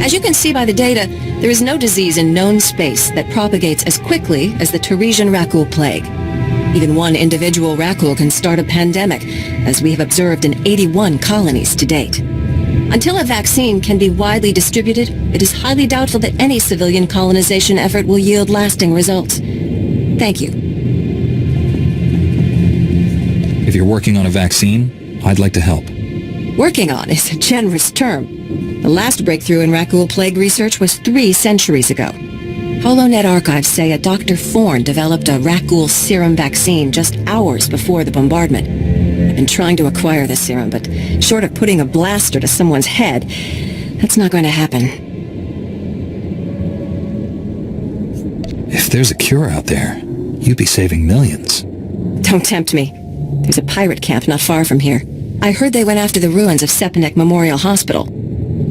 As you can see by the data, there is no disease in known space that propagates as quickly as the Tarisian Rakghoul plague. Even one individual Rakghoul can start a pandemic, as we have observed in 81 colonies to date. Until a vaccine can be widely distributed, it is highly doubtful that any civilian colonization effort will yield lasting results. Thank you. If you're working on a vaccine, I'd like to help. Working on is a generous term. The last breakthrough in Rakghoul plague research was 3 centuries ago. HoloNet archives say a Dr. Forn developed a Rakghoul serum vaccine just hours before the bombardment. I've been trying to acquire the serum, but short of putting a blaster to someone's head, that's not going to happen. If there's a cure out there, you'd be saving millions. Don't tempt me. There's a pirate camp not far from here. I heard they went after the ruins of Sepanek Memorial Hospital.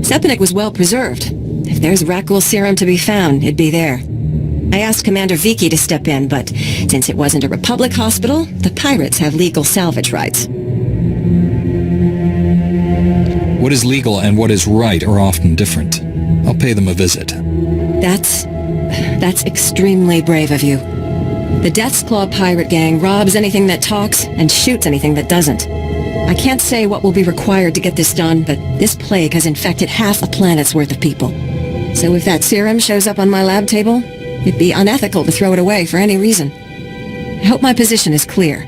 Sepanek was well preserved. If there's Rakghoul serum to be found, it'd be there. I asked Commander Viki to step in, but since it wasn't a Republic hospital, the pirates have legal salvage rights. What is legal and what is right are often different. I'll pay them a visit. That's extremely brave of you. The Death's Claw pirate gang robs anything that talks and shoots anything that doesn't. I can't say what will be required to get this done, but this plague has infected half a planet's worth of people. So if that serum shows up on my lab table, it'd be unethical to throw it away for any reason. I hope my position is clear.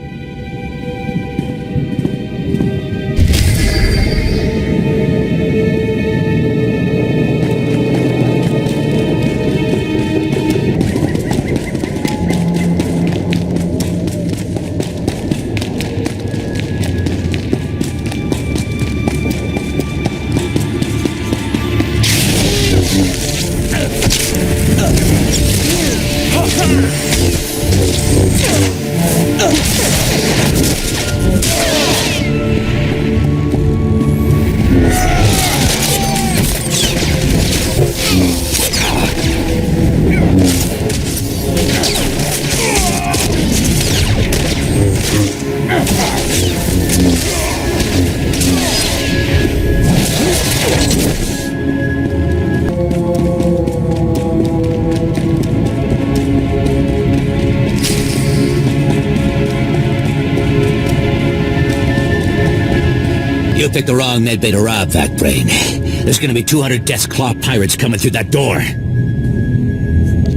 You picked the wrong medbay to rob, Vac Brain. There's gonna be 200 Death's Claw pirates coming through that door.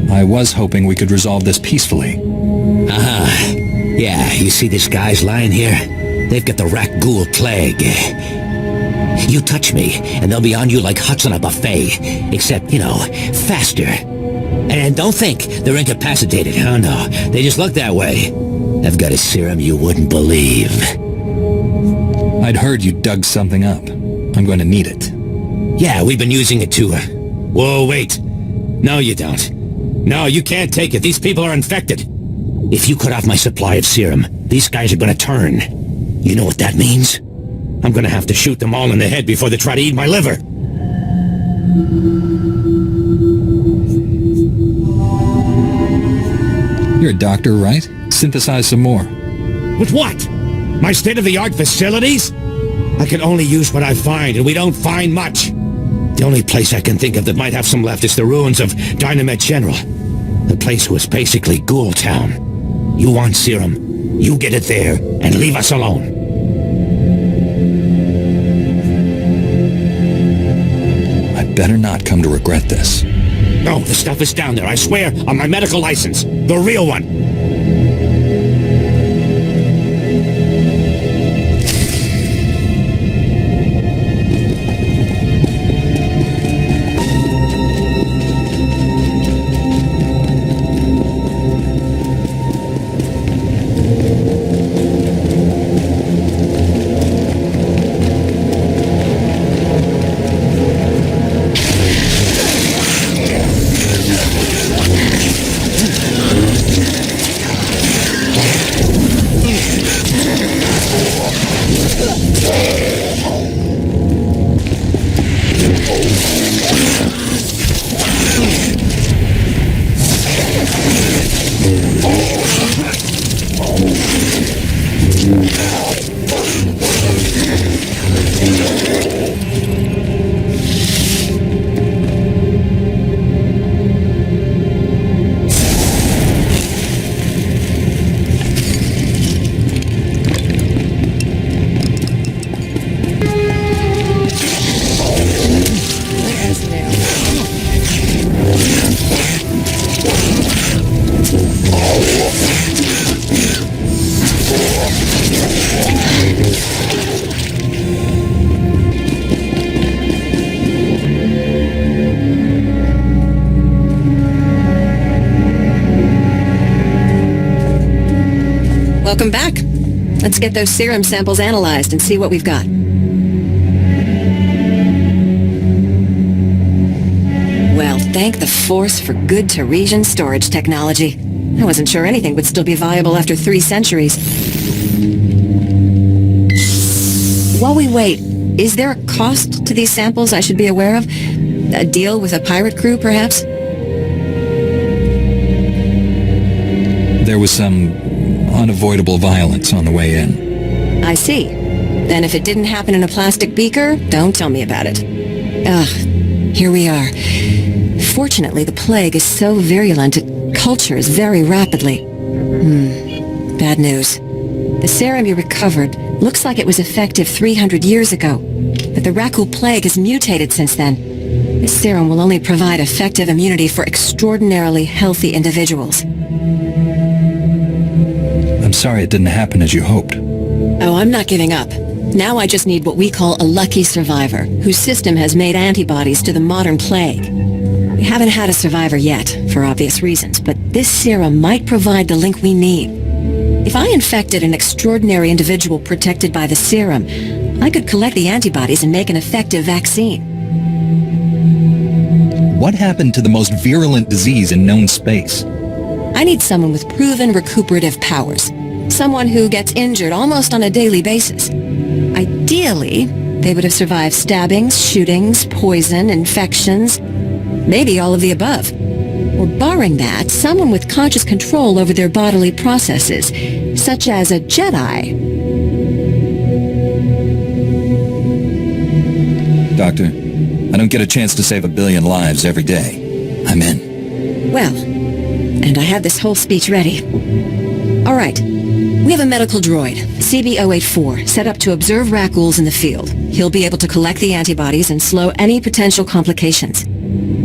I was hoping we could resolve this peacefully. Uh-huh. Yeah, you see these guys lying here? They've got the Rakghoul plague. You touch me, and they'll be on you like huts on a buffet. Except, you know, faster. And don't think they're incapacitated. Oh, no. They just look that way. I've got a serum you wouldn't believe. I'd heard you dug something up. I'm going to need it. Yeah, we've been using it too. Whoa, wait. No, you don't. No, you can't take it. These people are infected. If you cut off my supply of serum, these guys are going to turn. You know what that means? I'm going to have to shoot them all in the head before they try to eat my liver. You're a doctor, right? Synthesize some more. With what? My state-of-the-art facilities? I can only use what I find, and we don't find much. The only place I can think of that might have some left is the ruins of Dynamet General. The place was basically Ghoul Town. You want serum, you get it there, and leave us alone. I better not come to regret this. No, the stuff is down there, I swear, on my medical license. The real one. Welcome back. Let's get those serum samples analyzed and see what we've got. Well, thank the Force for good Taresian storage technology. I wasn't sure anything would still be viable after 3 centuries. While we wait, is there a cost to these samples I should be aware of? A deal with a pirate crew, perhaps? There was some unavoidable violence on the way in. I see. Then if it didn't happen in a plastic beaker, don't tell me about it. Ugh, here we are. Fortunately, the plague is so virulent it cultures very rapidly. Bad news. The serum you recovered looks like it was effective 300 years ago, but the Rakghoul plague has mutated since then. This serum will only provide effective immunity for extraordinarily healthy individuals. I'm sorry it didn't happen as you hoped. Oh, I'm not giving up. Now I just need what we call a lucky survivor, whose system has made antibodies to the modern plague. We haven't had a survivor yet, for obvious reasons, but this serum might provide the link we need. If I infected an extraordinary individual protected by the serum, I could collect the antibodies and make an effective vaccine. What happened to the most virulent disease in known space? I need someone with proven recuperative powers. Someone who gets injured almost on a daily basis. Ideally, they would have survived stabbings, shootings, poison, infections, maybe all of the above. Or barring that, someone with conscious control over their bodily processes, such as a Jedi. Doctor, I don't get a chance to save 1 billion lives every day. I'm in. Well, and I had this whole speech ready. All right. We have a medical droid, CB-084, set up to observe Rakghouls in the field. He'll be able to collect the antibodies and slow any potential complications.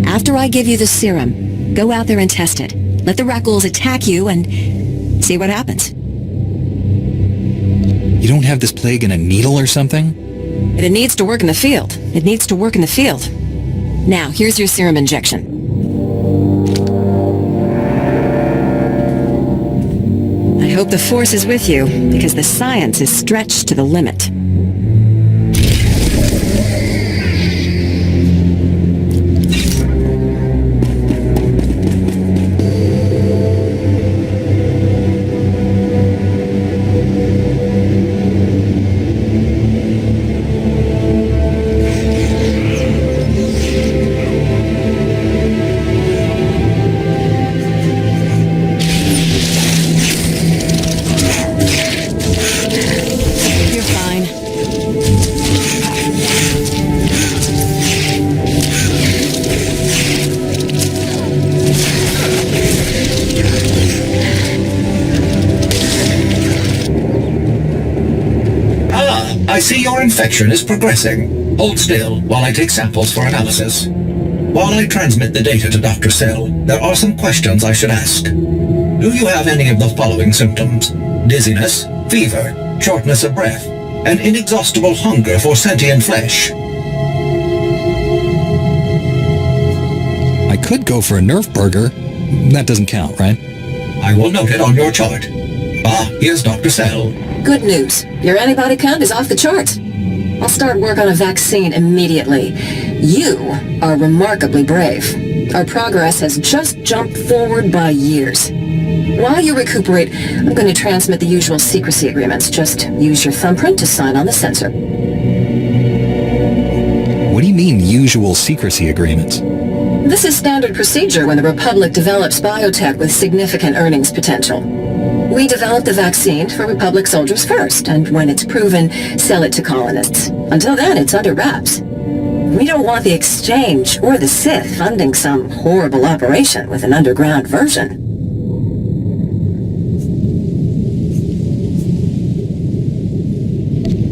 After I give you the serum, go out there and test it. Let the Rakghouls attack you and see what happens. You don't have this plague in a needle or something? But it needs to work in the field. It needs to work in the field. Now, here's your serum injection. I hope the Force is with you, because the science is stretched to the limit. I see your infection is progressing. Hold still while I take samples for analysis. While I transmit the data to Dr. Cell, there are some questions I should ask. Do you have any of the following symptoms? Dizziness, fever, shortness of breath, and inexhaustible hunger for sentient flesh? I could go for a Nerf burger. That doesn't count, right? I will note it on your chart. Ah, here's Dr. Cell. Good news. Your antibody count is off the charts. I'll start work on a vaccine immediately. You are remarkably brave. Our progress has just jumped forward by years. While you recuperate, I'm going to transmit the usual secrecy agreements. Just use your thumbprint to sign on the sensor. What do you mean, usual secrecy agreements? This is standard procedure when the Republic develops biotech with significant earnings potential. We develop the vaccine for Republic soldiers first, and when it's proven, sell it to colonists. Until then, it's under wraps. We don't want the exchange or the Sith funding some horrible operation with an underground version.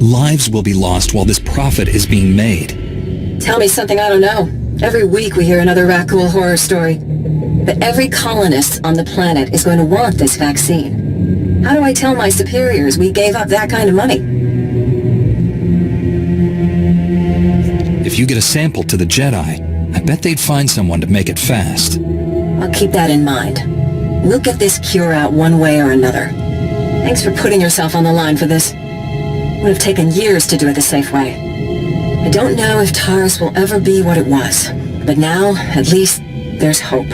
Lives will be lost while this profit is being made. Tell me something I don't know. Every week we hear another Rakghoul horror story. But every colonist on the planet is going to want this vaccine. How do I tell my superiors we gave up that kind of money? If you get a sample to the Jedi, I bet they'd find someone to make it fast. I'll keep that in mind. We'll get this cure out one way or another. Thanks for putting yourself on the line for this. Would have taken years to do it the safe way. I don't know if Taris will ever be what it was, but now, at least, there's hope.